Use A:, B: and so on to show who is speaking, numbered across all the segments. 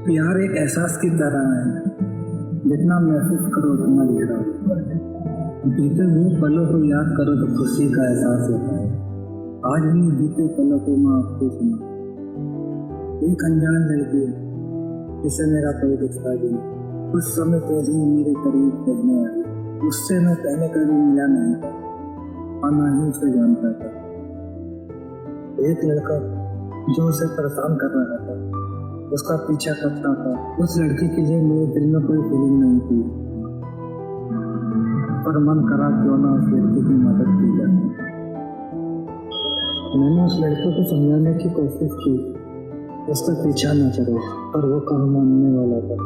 A: प्यार एक एहसास की तरह है, जितना महसूस करो उतना गहरा होता है। बीते हुए पलों को याद करो तो खुशी का एहसास होता है। आज भी बीते पलों को मैं आपको सुना, एक अनजान लड़की जिसे मेरा कोई रिश्ता भी नहीं, कुछ समय पहले ही मेरे करीब रहने आई। उससे मैं पहले कभी मिला नहीं था और ना ही उसे जानता था। एक लड़का जो उसे परेशान कर रहा था, उसका पीछा करता था। उस लड़की के लिए मेरे दिल में कोई फीलिंग नहीं थी, पर मन करा क्यों ना उस लड़की की मदद की जाए। मैंने उस लड़के को समझाने की कोशिश की, उसका पीछा न करो, पर वो कहाँ मानने वाला था।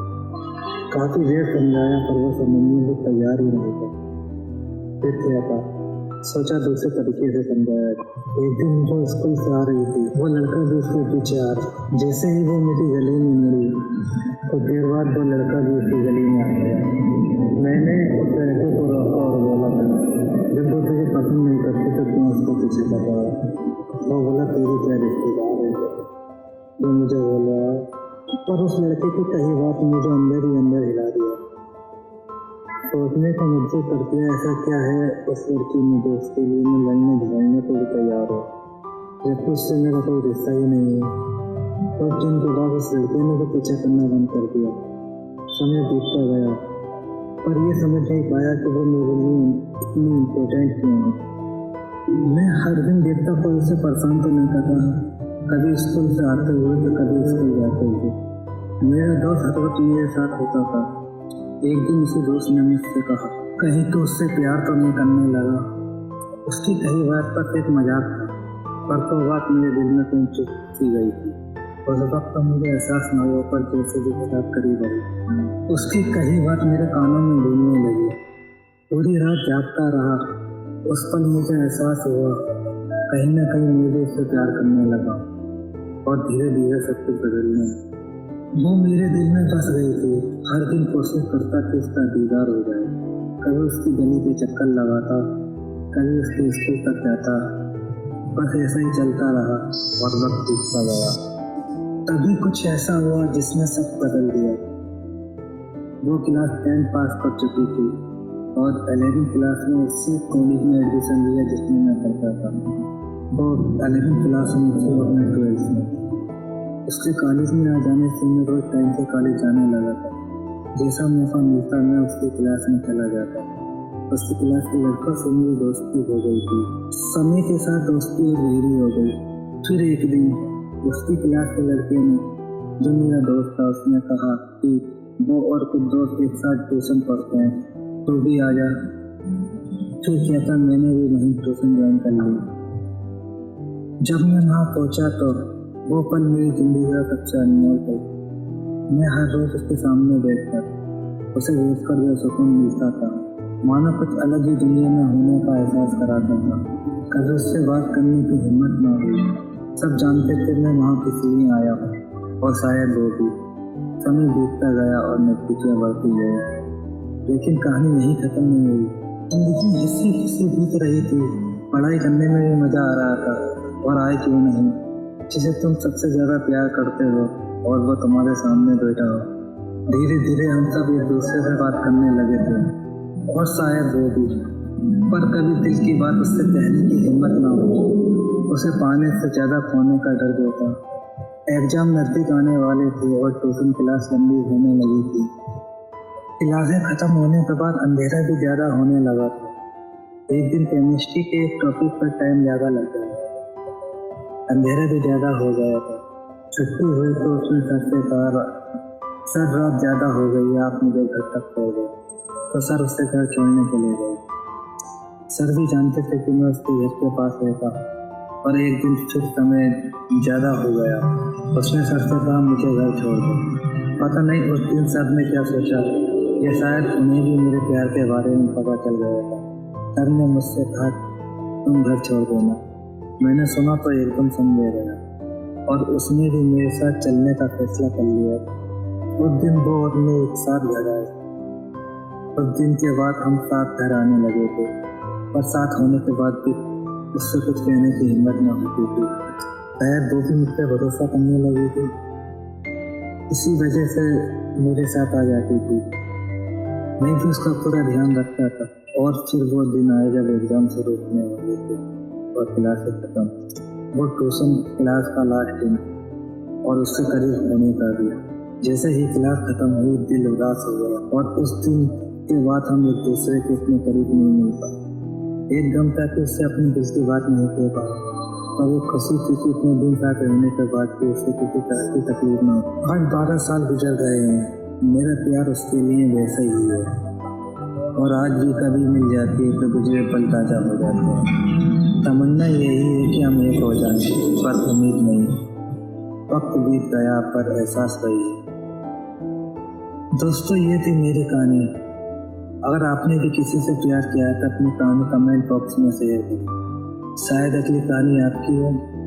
A: काफी देर समझाया पर वो समझने को तैयार ही नहीं था। फिर क्या था, सोचा दूसरे तरीके से समझाया। एक दिन वो स्कूल से आ रही थी, वो लड़का भी उसके पीछे आ रहा। जैसे ही वो मेरी गली में मुड़ी तो देर बाद वो लड़का भी उसकी गली में आ गया। मैंने उस लड़के को रोका और बोला था, जब वो तुझे पसंद नहीं करती तो क्यों उसको पीछे कर रहा है। वो बोला तेरी क्या रिश्तेदार है, वो मुझे बोला। पर उस लड़के की कही बात मुझे अंदर ही अंदर हिला दिया। सोचने का मजबूर कर दिया, ऐसा क्या है उस लड़की में जो उसके लिए मैं लड़ने झगड़ने को भी तैयार हो, जबकि उससे मेरा कोई रिश्ता ही नहीं है। कुछ दिन के बाद उस लड़के ने तो पीछा करना बंद कर दिया। समय बीतता गया, पर ये समझ नहीं पाया कि वो मेरे लिए इतनी इम्पोर्टेंट क्यों है। मैं हर दिन देखता पर उसे परेशान तो नहीं कर रहा, कभी स्कूल से आते हुए तो कभी स्कूल जाते हुए। मेरा दोस्त हर वक्त मेरे साथ होता था। एक दिन उसी दोस्त ने मुझसे कहा, कहीं तो उससे प्यार तो नहीं करने लगा। उसकी कही बात पर एक मजाक था, पर तो बात मेरे दिल में कहीं चुप सी गई थी। उस वक्त तो मुझे एहसास न हुआ, पर जैसे भी साथ करीब आई उसकी कही बात मेरे कानों में गूंजने लगी। पूरी रात जागता रहा। उस पल मुझे एहसास हुआ कहीं ना कहीं मुझे उससे प्यार करने लगा और धीरे धीरे सब कुछ बदलने लगा। वो मेरे दिल में बस गई थी। हर दिन कोशिश करता कि उसका दीदार हो जाए, कभी उसकी गली पे चक्कर लगाता, कभी उसके स्कूल तक जाता। बस ऐसा ही चलता रहा और वक्त बीतता गया। तभी कुछ ऐसा हुआ जिसने सब बदल दिया। वो क्लास 10 पास कर चुकी थी और 11वीं क्लास में उसी कॉलेज में एडमिशन लिया जिसमें मैं पढ़ता था। वो 11वीं क्लास में थी और मैं 12th में। उसके कॉलेज में आ जाने से मैं रोज टाइम से कॉलेज जाने लगा था। जैसा मौका मिलता मैं उसकी क्लास में चला जाता। उसकी क्लास के लड़कों से मेरी दोस्ती हो गई थी। समय के साथ दोस्ती और गहरी हो गई। फिर एक दिन उसकी क्लास के लड़के ने, जो मेरा दोस्त था, उसने कहा कि वो और कुछ दोस्त एक साथ ट्यूशन पढ़ते हैं, तो भी आ जा। फिर क्या था, मैंने भी वहीं ट्यूशन ज्वाइन कर ली। जब मैं वहाँ पहुँचा तो वो पल मेरी जिंदगी का सबसे अनमोल पल। मैं हर रोज उसके सामने बैठकर उसे देखकर जो सुकून मिलता था, मानो कुछ अलग ही दुनिया में होने का एहसास कराता था। कभी उससे बात करने की हिम्मत न हुई। सब जानते थे मैं वहाँ किस लिए आया हूँ, और शायद वो भी। समय बीतता गया और नजदीकियाँ बढ़ती गई, लेकिन कहानी यहीं खत्म नहीं हुई। जिंदगी हंसी खुशी बीत रही थी, पढ़ाई करने में भी मजा आ रहा था, और आए क्यों नहीं, जिसे तुम सबसे ज्यादा प्यार करते हो और वो तुम्हारे सामने बैठा हो। धीरे धीरे हम सब एक दूसरे से बात करने लगे थे, और शायद वो भी। पर कभी दिल की बात उससे कहने की हिम्मत ना हो। उसे पाने से ज्यादा खोने का डर होता। एग्जाम नजदीक आने वाले थे और ट्यूशन क्लास लंबी होने लगी थी। क्लासें खत्म होने के बाद अंधेरा भी ज्यादा होने लगा था। एक दिन केमिस्ट्री के एक टॉपिक पर टाइम ज्यादा लग गया। अंधेरा भी ज्यादा हो गया था। छुट्टी हुई तो उसने सर से कहा, सर रात ज्यादा हो गई, आप मुझे घर तक छोड़ दो। तो सर उससे घर छोड़ने चले गए। सर भी जानते थे कि मैं उसके घर के पास रहता, और एक दिन फिर समय ज्यादा हो गया। उसने सर से कहा, मुझे घर छोड़ दो। पता नहीं उस दिन सर ने क्या सोचा, या शायद उन्हें भी मेरे प्यार के बारे में पता चल गया था। सर ने मुझसे कहा, तुम घर छोड़ देना। मैंने सुना तो एकदम समझ गया, और उसने भी मेरे साथ चलने का फैसला कर लिया। उस दिन वो और मैं एक साथ घर आए। उस दिन के बाद हम साथ घर आने लगे थे, पर साथ होने के बाद भी उससे कुछ कहने की हिम्मत न होती थी। शायद वो भी मुझ पर भरोसा करने लगी थी। इसी वजह से मेरे साथ आ जाती थी। मैं भी उसका पूरा ध्यान रखता था। और फिर वो दिन आए जब एग्जाम शुरू होने वाले थे और क्लासेस खत्म। वो ट्यूशन क्लास का लास्ट दिन और उससे करीब होने का भी। जैसे ही क्लास खत्म हुई दिल उदास हो गया और उस दिन के बाद हम एक दूसरे के इतने करीब नहीं मिल पाए। एक गम था कि उससे अपनी दिल की बात नहीं कह पाया और एक खुशी थी कि इतने दिन साथ रहने के बाद भी उसे किसी तरह की तकलीफ न हो। आज 12 साल गुजर गए हैं। मेरा प्यार उसके लिए वैसा ही है और आज भी कभी मिल जाती है तो गुजरे पल ताजा हो जाते हैं। तमन्ना यही है कि हम एक हो जाएं, पर उम्मीद नहीं। वक्त बीत गया पर एहसास वही है। दोस्तों, ये थी मेरी कहानी। अगर आपने भी किसी से प्यार किया है तो अपनी कहानी कमेंट बॉक्स में शेयर करें। शायद अगली कहानी आपकी हो।